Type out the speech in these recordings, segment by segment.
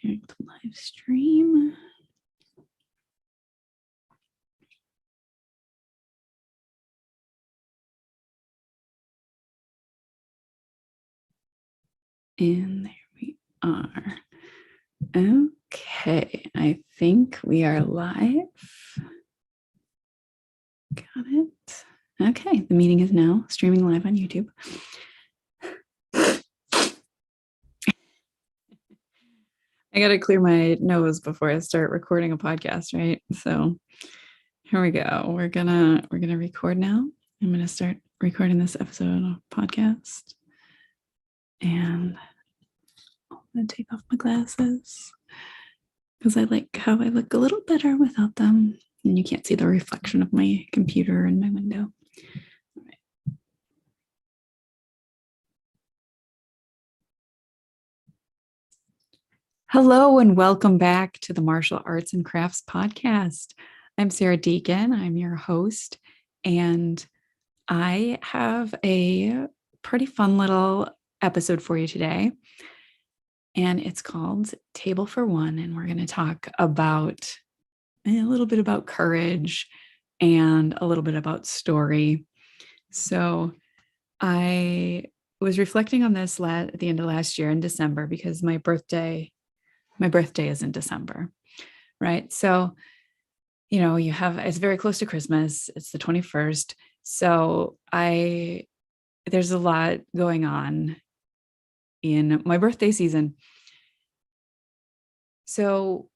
Here's the live stream. And there we are. Okay, I think we are live. Got it. Okay, the meeting is now streaming live on YouTube. I got to clear my nose before I start recording a podcast, right? So here we go. We're gonna record now. I'm gonna start recording this episode of podcast, and I'm gonna take off my glasses because I like how I look a little better without them, and you can't see the reflection of my computer in my window. All right. Hello and welcome back to the Martial Arts and Crafts podcast. I'm Sara Deacon. I'm your host, and I have a pretty fun little episode for you today, and it's called Table for One, and we're going to talk about a little bit about courage and a little bit about story. So I was reflecting on this at the end of last year in December because my birthday is in December, right? So, it's very close to Christmas. It's the 21st. So there's a lot going on in my birthday season. So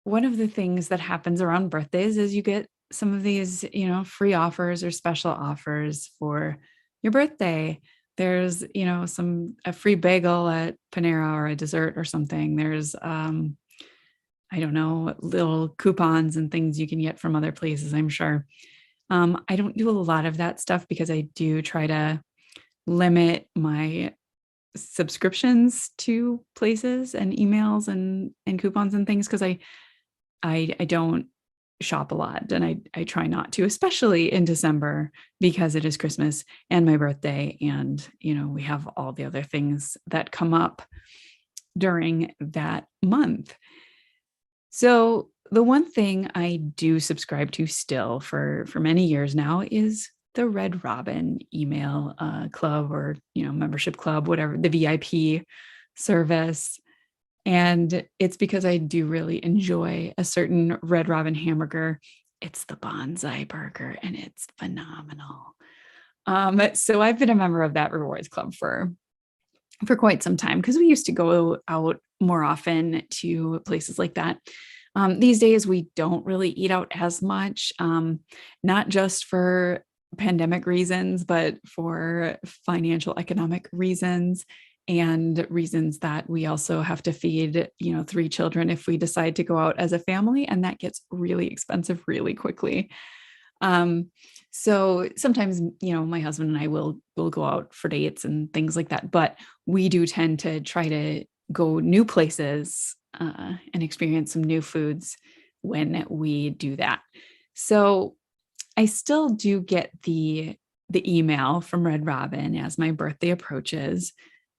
one of the things that happens around birthdays is you get some of these, free offers or special offers for your birthday. There's, a free bagel at Panera or a dessert or something. There's, I don't know, little coupons and things you can get from other places, I'm sure. I don't do a lot of that stuff because I do try to limit my subscriptions to places and emails and coupons and things because I don't shop a lot, and I try not to, especially in December because it is Christmas and my birthday, and we have all the other things that come up during that month. So the one thing I do subscribe to still for many years now is the Red Robin email club or membership club, whatever, the VIP service. And it's because I do really enjoy a certain Red Robin hamburger. It's the bonsai burger, and it's phenomenal. So I've been a member of that rewards club for quite some time because we used to go out more often to places like that. These days, we don't really eat out as much, not just for pandemic reasons, but for financial, economic reasons, and reasons that we also have to feed, 3 children if we decide to go out as a family, and that gets really expensive really quickly. So sometimes, my husband and I will go out for dates and things like that, but we do tend to try to go new places and experience some new foods when we do that. So I still do get the email from Red Robin as my birthday approaches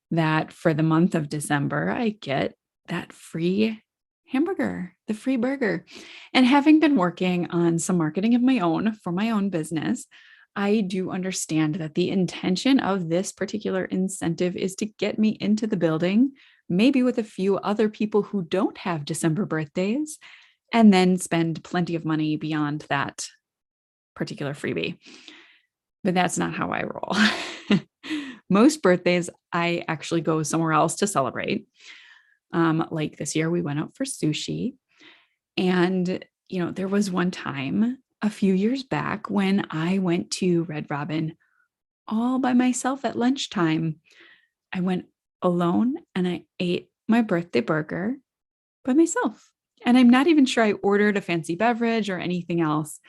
that for the month of December, I get that free hamburger, the free burger. And having been working on some marketing of my own for my own business, I do understand that the intention of this particular incentive is to get me into the building, maybe with a few other people who don't have December birthdays, and then spend plenty of money beyond that particular freebie. But that's not how I roll. Most birthdays, I actually go somewhere else to celebrate. Like this year, we went out for sushi. And, there was one time a few years back when I went to Red Robin all by myself at lunchtime. I went alone and I ate my birthday burger by myself. And I'm not even sure I ordered a fancy beverage or anything else,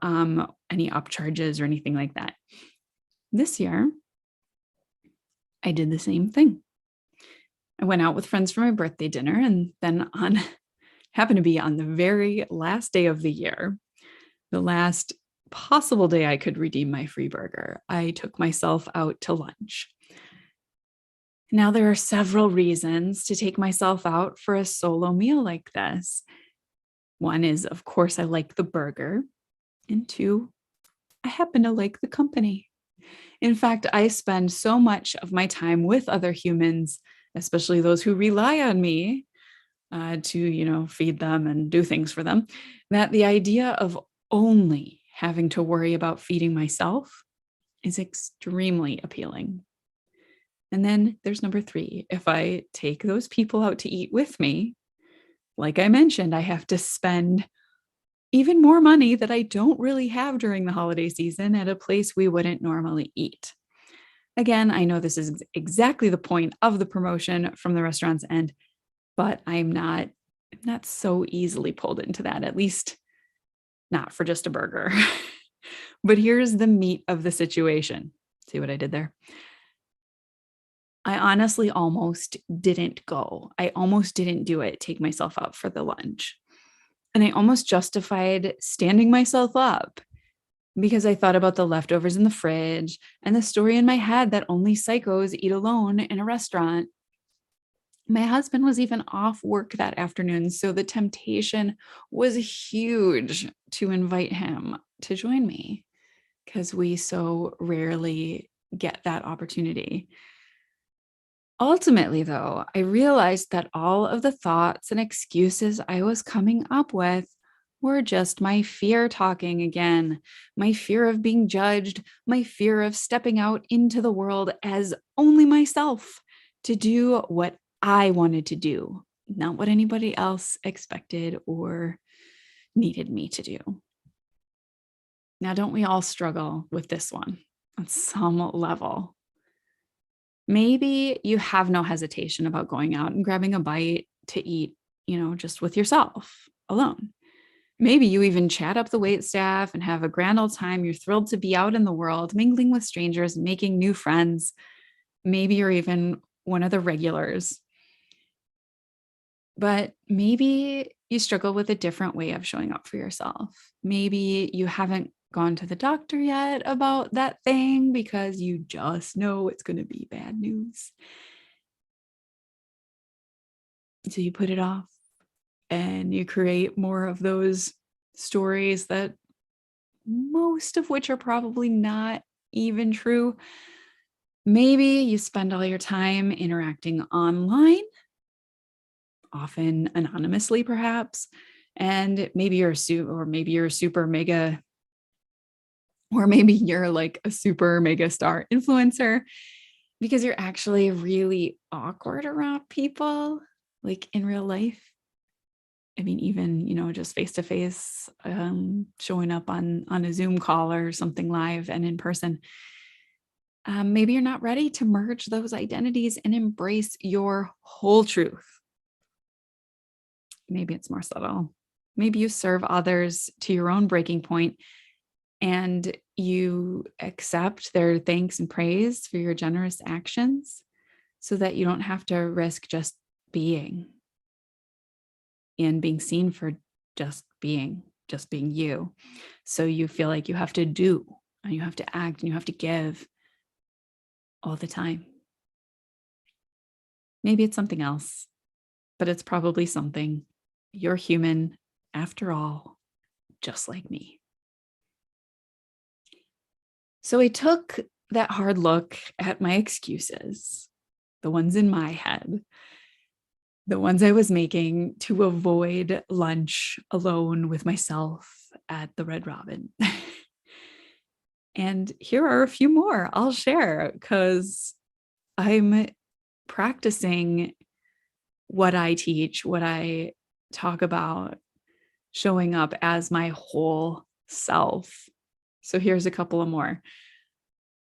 any upcharges or anything like that. This year, I did the same thing. I went out with friends for my birthday dinner, and then happened to be on the very last day of the year, the last possible day I could redeem my free burger, I took myself out to lunch. Now, there are several reasons to take myself out for a solo meal like this. One is, of course, I like the burger. And two, I happen to like the company. In fact, I spend so much of my time with other humans, especially those who rely on me to, feed them and do things for them, that the idea of only having to worry about feeding myself is extremely appealing. And then there's number three. If I take those people out to eat with me, like I mentioned, I have to spend even more money that I don't really have during the holiday season at a place we wouldn't normally eat. Again, I know this is exactly the point of the promotion from the restaurant's end, but I'm not so easily pulled into that, at least not for just a burger. But here's the meat of the situation. See what I did there? I honestly almost didn't go. I almost didn't do it, take myself out for the lunch. And I almost justified standing myself up because I thought about the leftovers in the fridge and the story in my head that only psychos eat alone in a restaurant. My husband was even off work that afternoon, so the temptation was huge to invite him to join me because we so rarely get that opportunity. Ultimately, though, I realized that all of the thoughts and excuses I was coming up with were just my fear talking again, my fear of being judged, my fear of stepping out into the world as only myself to do what I wanted to do, not what anybody else expected or needed me to do. Now, don't we all struggle with this one on some level? Maybe you have no hesitation about going out and grabbing a bite to eat, just with yourself alone. Maybe you even chat up the wait staff and have a grand old time. You're thrilled to be out in the world, mingling with strangers, making new friends. Maybe you're even one of the regulars. But maybe you struggle with a different way of showing up for yourself. Maybe you haven't gone to the doctor yet about that thing because you just know it's going to be bad news. So you put it off and you create more of those stories that most of which are probably not even true. Maybe you spend all your time interacting online, often anonymously perhaps, and maybe you're a super mega, or maybe you're like a super mega star influencer because you're actually really awkward around people, like in real life. I mean, even, just face to face, showing up on a Zoom call or something live and in person. Maybe you're not ready to merge those identities and embrace your whole truth. Maybe it's more subtle. Maybe you serve others to your own breaking point and you accept their thanks and praise for your generous actions so that you don't have to risk just being and being seen for just being you. So you feel like you have to do and you have to act and you have to give all the time. Maybe it's something else, but it's probably something. You're human after all, just like me. So I took that hard look at my excuses, the ones in my head, the ones I was making to avoid lunch alone with myself at the Red Robin. And here are a few more I'll share because I'm practicing what I teach, what I talk about, showing up as my whole self. So here's a couple of more.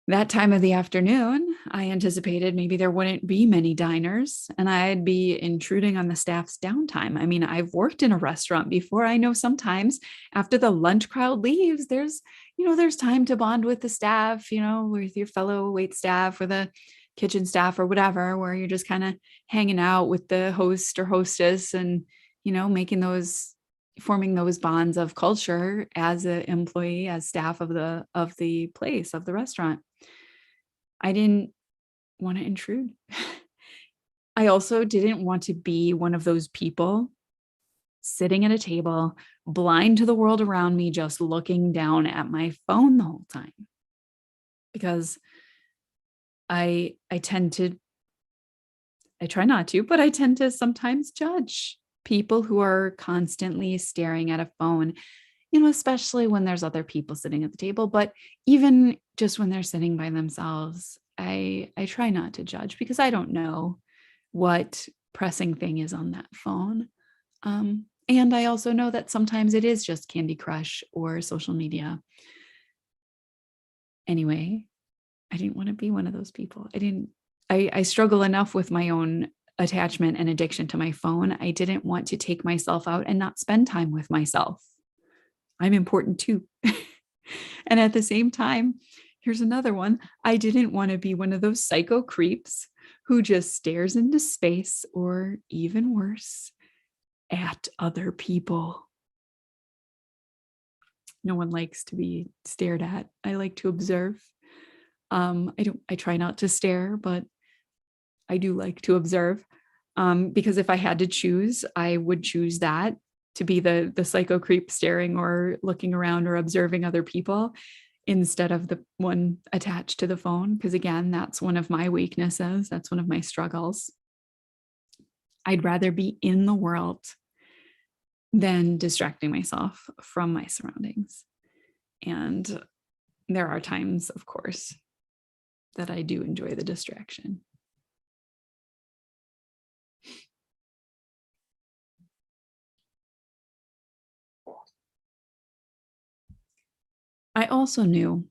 That time of the afternoon, I anticipated maybe there wouldn't be many diners and I'd be intruding on the staff's downtime. I mean, I've worked in a restaurant before. I know sometimes after the lunch crowd leaves, there's time to bond with the staff, with your fellow wait staff or the kitchen staff or whatever, where you're just kind of hanging out with the host or hostess and, forming those bonds of culture as an employee, as staff of the place, of the restaurant. I didn't want to intrude. I also didn't want to be one of those people sitting at a table, blind to the world around me, just looking down at my phone the whole time. Because I tend to, I try not to, but I tend to sometimes judge people who are constantly staring at a phone, especially when there's other people sitting at the table, but even just when they're sitting by themselves, I try not to judge because I don't know what pressing thing is on that phone. And I also know that sometimes it is just Candy Crush or social media. Anyway, I didn't want to be one of those people. I struggle enough with my own attachment and addiction to my phone. I didn't want to take myself out and not spend time with myself. I'm important too. And at the same time, here's another one. I didn't want to be one of those psycho creeps who just stares into space, or even worse, at other people. No one likes to be stared at. I like to observe. I try not to stare, but I do like to observe. Because if I had to choose, I would choose that, to be the psycho creep staring or looking around or observing other people, instead of the one attached to the phone. Because again, that's one of my weaknesses. That's one of my struggles. I'd rather be in the world than distracting myself from my surroundings. And there are times, of course, that I do enjoy the distraction. I also knew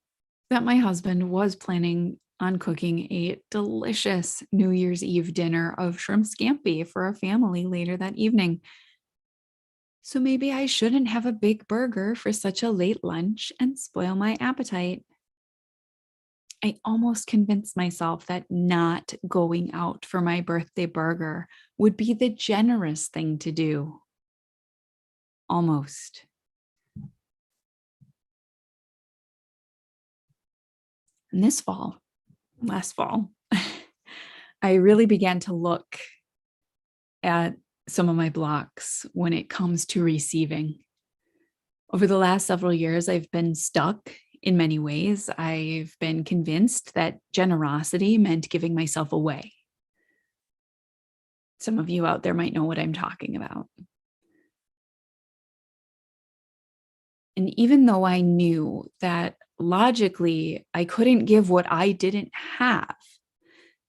that my husband was planning on cooking a delicious New Year's Eve dinner of shrimp scampi for our family later that evening. So maybe I shouldn't have a big burger for such a late lunch and spoil my appetite. I almost convinced myself that not going out for my birthday burger would be the generous thing to do. Almost. And last fall, I really began to look at some of my blocks when it comes to receiving. Over the last several years, I've been stuck in many ways. I've been convinced that generosity meant giving myself away. Some of you out there might know what I'm talking about. And even though I knew that logically I couldn't give what I didn't have,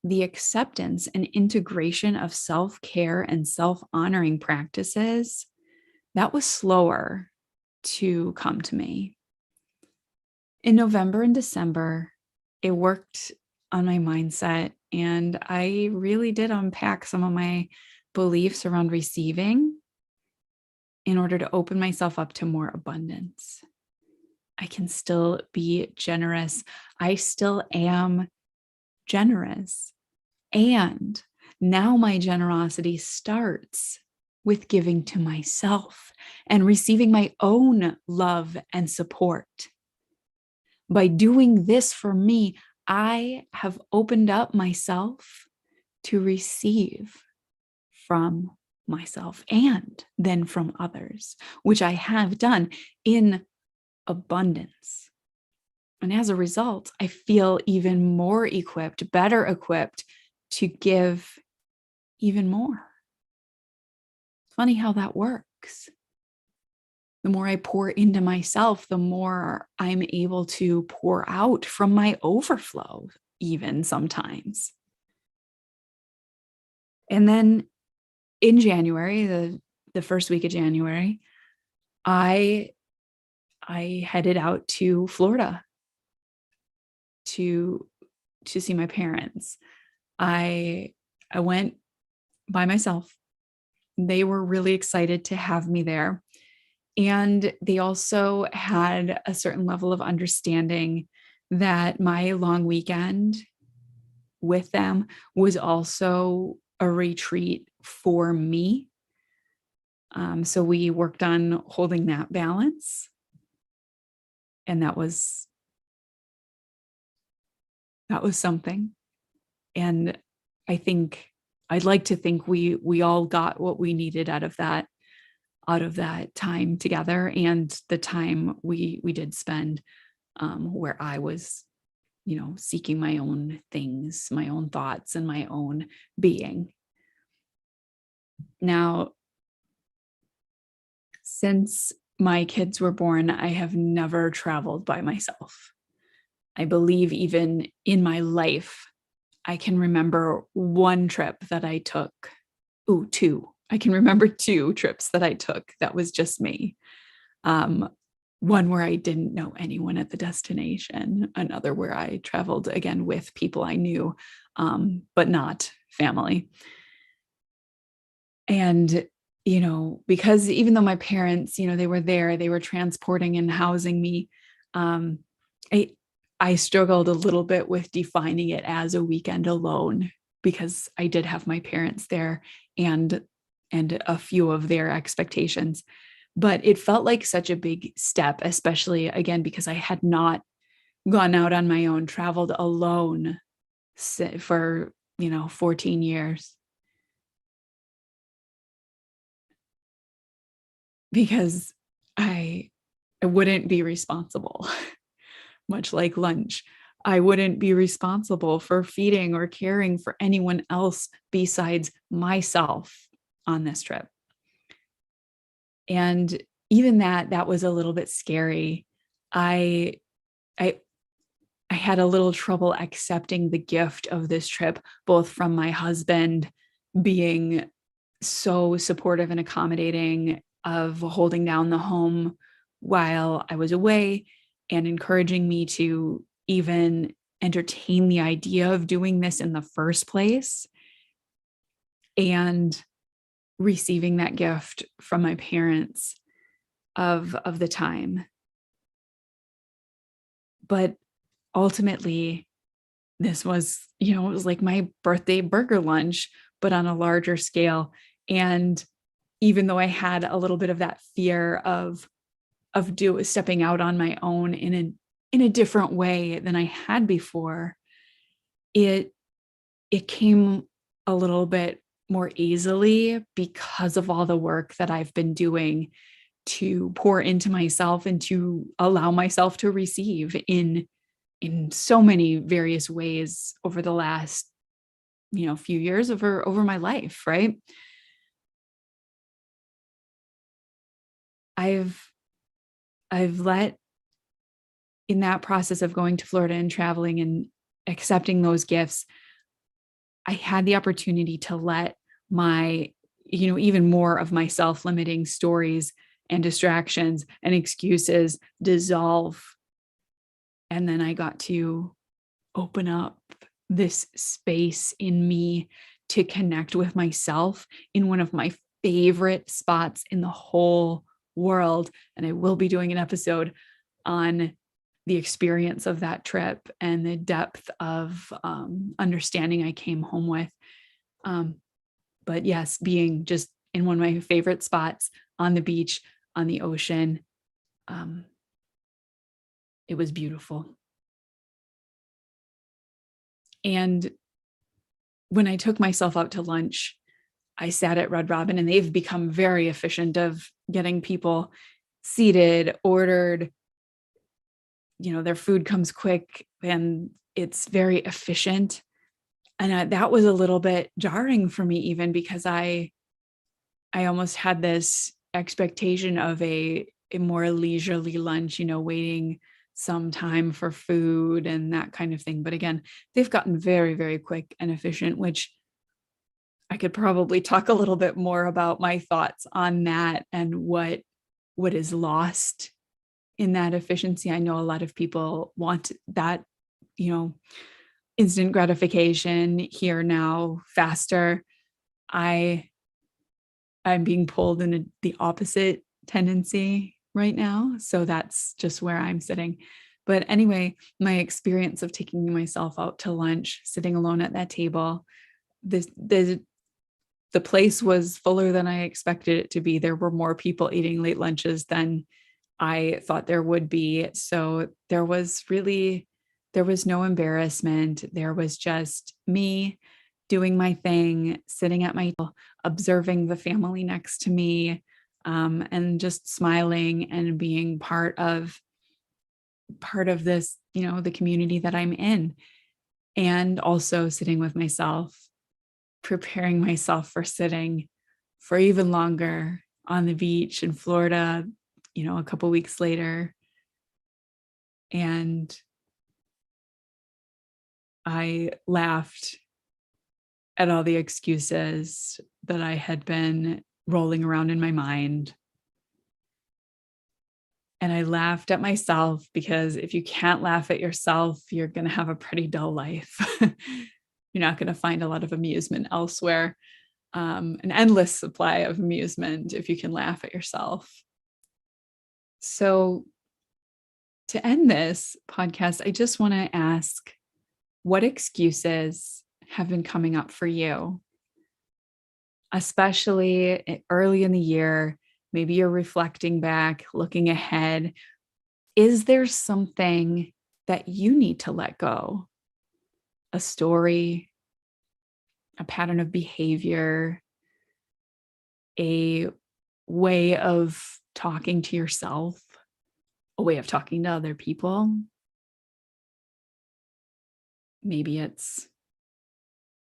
the acceptance and integration of self-care and self-honoring practices, that was slower to come to me. In November and December, it worked on my mindset, and I really did unpack some of my beliefs around receiving in order to open myself up to more abundance. I can still be generous. I still am generous. And now my generosity starts with giving to myself and receiving my own love and support. By doing this for me, I have opened up myself to receive from myself and then from others, which I have done in abundance. And as a result, I feel even more equipped, better equipped to give even more. Funny how that works. The more I pour into myself, the more I'm able to pour out from my overflow, even sometimes. And then in January, the first week of January, I headed out to Florida to see my parents. I went by myself. They were really excited to have me there. And they also had a certain level of understanding that my long weekend with them was also a retreat for me. So we worked on holding that balance. And that was something. And I think I'd like to think we all got what we needed out of that time together, and the time we did spend where I was, seeking my own things, my own thoughts, and my own being. Now, since my kids were born, I have never traveled by myself. I believe even in my life, I can remember one trip that I took. Ooh, two. I can remember two trips that I took that was just me. Um, One where I didn't know anyone at the destination, another where I traveled again with people I knew, but not family. And, because even though my parents, they were there, they were transporting and housing me, um, I, I struggled a little bit with defining it as a weekend alone because I did have my parents there and a few of their expectations. But it felt like such a big step, especially again, because I had not gone out on my own, traveled alone for, 14 years, because I, I wouldn't be responsible, much like lunch. I wouldn't be responsible for feeding or caring for anyone else besides myself on this trip. And even that was a little bit scary. I I I had a little trouble accepting the gift of this trip, both from my husband being so supportive and accommodating of holding down the home while I was away and encouraging me to even entertain the idea of doing this in the first place, and receiving that gift from my parents of the time. But ultimately, this was, it was like my birthday burger lunch, but on a larger scale. And even though I had a little bit of that fear of stepping out on my own in a different way than I had before, it it came a little bit more easily because of all the work that I've been doing to pour into myself and to allow myself to receive in so many various ways over the last, few years, over my life, right? I've I've let in that process of going to Florida and traveling and accepting those gifts, I had the opportunity to let my, even more of my self-limiting stories and distractions and excuses dissolve. And then I got to open up this space in me to connect with myself in one of my favorite spots in the whole world. And I will be doing an episode on the experience of that trip and the depth of understanding I came home with. Um, but yes, being just in one of my favorite spots on the beach, on the ocean, um, it was beautiful. And when I took myself out to lunch, I sat at Red Robin, and they've become very efficient of getting people seated, ordered, their food comes quick and it's very efficient. And that was a little bit jarring for me, even because I almost had this expectation of a more leisurely lunch, waiting some time for food and that kind of thing. But again, they've gotten very, very quick and efficient, which I could probably talk a little bit more about my thoughts on that and what is lost in that efficiency. I know a lot of people want that, you know, instant gratification here now, faster. I I'm being pulled in the opposite tendency right now. So that's just where I'm sitting. But anyway, my experience of taking myself out to lunch, sitting alone at that table, the place was fuller than I expected it to be. There were more people eating late lunches than I thought there would be. So there was no embarrassment. There was just me doing my thing, sitting at my table, observing the family next to me, and just smiling and being part of this, the community that I'm in. And also sitting with myself, preparing myself for sitting for even longer on the beach in Florida, a couple weeks later. And I laughed at all the excuses that I had been rolling around in my mind. And I laughed at myself, because if you can't laugh at yourself, you're going to have a pretty dull life. You're not going to find a lot of amusement elsewhere, an endless supply of amusement if you can laugh at yourself. So to end this podcast, I just want to ask, what excuses have been coming up for you? Especially early in the year, maybe you're reflecting back, looking ahead. Is there something that you need to let go? A story, a pattern of behavior, a way of talking to yourself, a way of talking to other people? Maybe it's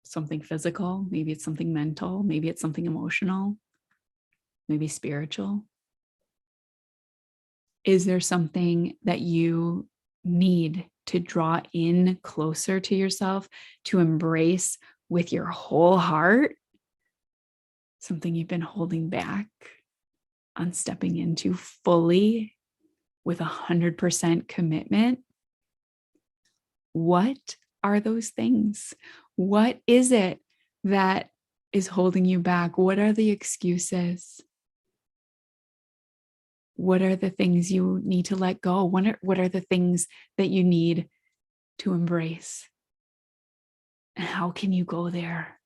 something physical, maybe it's something mental, maybe it's something emotional, maybe spiritual. Is there something that you need to draw in closer to yourself, to embrace with your whole heart? Something you've been holding back on stepping into fully with 100% commitment? What are those things? What is it that is holding you back? What are the excuses? What are the things you need to let go? What are the things that you need to embrace? And how can you go there?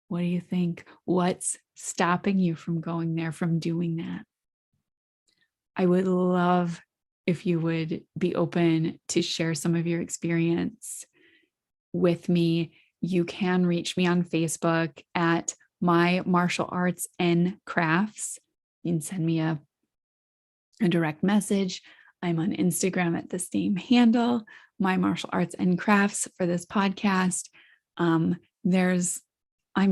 What do you think? What's stopping you from going there, from doing that? I would love if you would be open to share some of your experience with me. You can reach me on Facebook at My Martial Arts and Crafts. You can send me a direct message. I'm on Instagram at the same handle, My Martial Arts and Crafts, for this podcast. I'm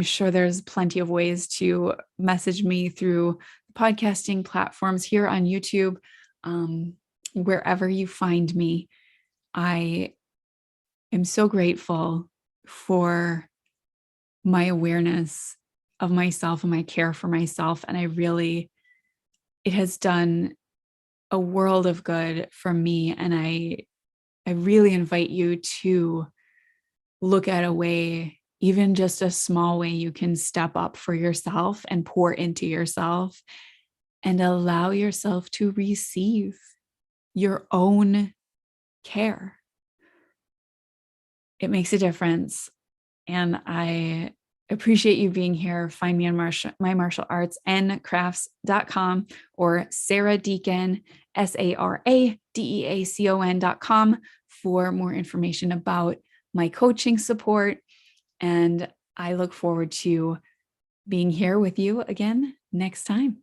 sure there's plenty of ways to message me through podcasting platforms, here on YouTube, wherever you find me. I am so grateful for my awareness of myself and my care for myself. And it has done a world of good for me. And I really invite you to look at a way, even just a small way, you can step up for yourself and pour into yourself and allow yourself to receive your own care. It makes a difference. And I appreciate you being here. Find me on mymartialartsandcrafts.com or Sara Deacon, SaraDeacon.com for more information about my coaching support. And I look forward to being here with you again next time.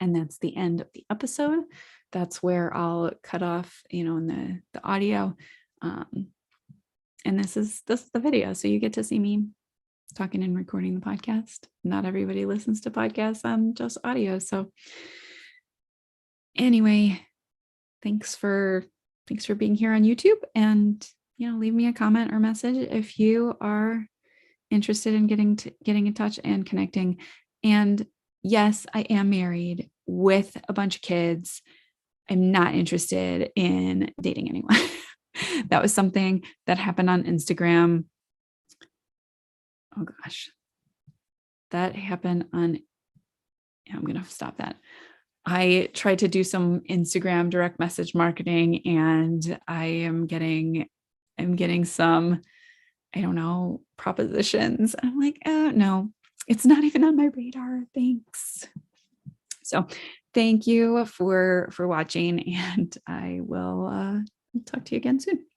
And that's the end of the episode. That's where I'll cut off, in the audio. And this is the video. So you get to see me talking and recording the podcast. Not everybody listens to podcasts on just audio. So anyway, thanks for being here on YouTube, and leave me a comment or message if you are interested in getting in touch and connecting. And yes, I am married with a bunch of kids. I'm not interested in dating anyone. That was something that happened on Instagram. Oh gosh, that happened on, I'm going to stop that. I tried to do some Instagram direct message marketing, and I am getting some, I don't know, propositions. I'm like, oh no, it's not even on my radar. Thanks. So thank you for watching, and I will talk to you again soon.